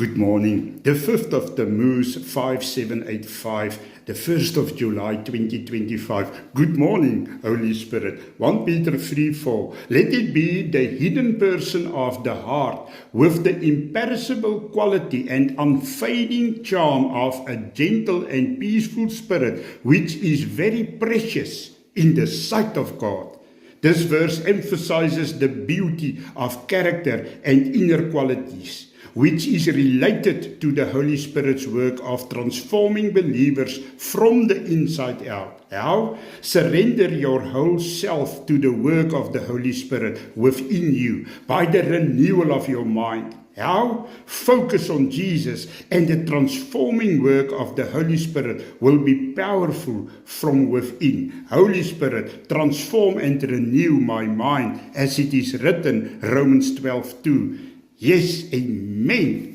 Good morning. The 5th of Tammuz 5785, the 1st of July 2025. Good morning, Holy Spirit. 1 Peter 3:4. Let it be the hidden person of the heart with the imperishable quality and unfading charm of a gentle and peaceful spirit, which is very precious in the sight of God. This verse emphasizes the beauty of character and inner qualities, which is related to the Holy Spirit's work of transforming believers from the inside out. How? Surrender your whole self to the work of the Holy Spirit within you by the renewal of your mind. How? Focus on Jesus, and the transforming work of the Holy Spirit will be powerful from within. Holy Spirit, transform and renew my mind, as it is written, Romans 12:2. Yes, amen.